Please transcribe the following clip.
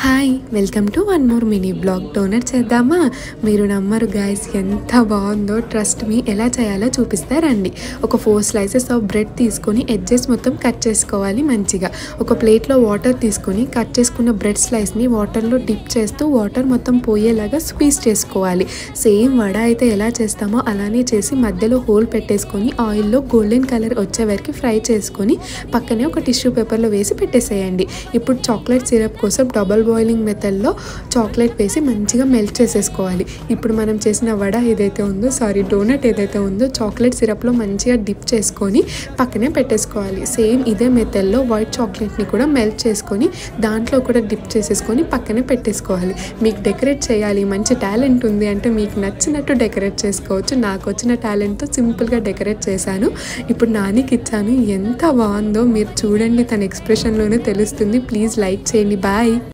Hi welcome to one more mini blog. Donut చేద్దామా? మీరు నమ్మరు గైస్, ఎంత బాగుందో. ట్రస్ట్ మీ, ఎలా చేయాలో చూపిస్తారండి. ఒక 4 slices ఆఫ్ బ్రెడ్ తీసుకొని ఎడ్జెస్ మొత్తం కట్ చేసుకోవాలి మంచిగా. ఒక ప్లేట్లో వాటర్ తీసుకొని కట్ చేసుకున్న బ్రెడ్ స్లైస్ని వాటర్లో డిప్ చేస్తూ వాటర్ మొత్తం పోయేలాగా స్క్వీజ్ చేసుకోవాలి. సేమ్ వడ అయితే ఎలా చేస్తామో అలానే చేసి మధ్యలో హోల్ పెట్టేసుకొని ఆయిల్లో గోల్డెన్ కలర్ వచ్చే వరకు ఫ్రై చేసుకొని పక్కనే ఒక టిష్యూ పేపర్లో వేసి పెట్టేసేయండి. ఇప్పుడు చాక్లెట్ సిరప్ కోసం డబల్ బాయిలింగ్ మెథడ్లో చాక్లెట్ వేసి మంచిగా మెల్ట్ చేసేసుకోవాలి. ఇప్పుడు మనం చేసిన వడ ఏదైతే ఉందో డోనట్ ఏదైతే ఉందో చాక్లెట్ సిరప్లో మంచిగా డిప్ చేసుకొని పక్కనే పెట్టేసుకోవాలి. సేమ్ ఇదే మెథడ్లో వైట్ చాక్లెట్ని కూడా మెల్ట్ చేసుకొని దాంట్లో కూడా డిప్ చేసేసుకొని పక్కనే పెట్టేసుకోవాలి. మీకు డెకరేట్ చేయాలి, మంచి టాలెంట్ ఉంది అంటే మీకు నచ్చినట్టు డెకరేట్ చేసుకోవచ్చు. నాకు వచ్చిన టాలెంట్తో సింపుల్గా డెకరేట్ చేశాను. ఇప్పుడు నానికి ఇచ్చాను. ఎంత బాగుందో మీరు చూడండి, తన ఎక్స్ప్రెషన్లోనే తెలుస్తుంది. ప్లీజ్ లైక్ చేయండి. బాయ్.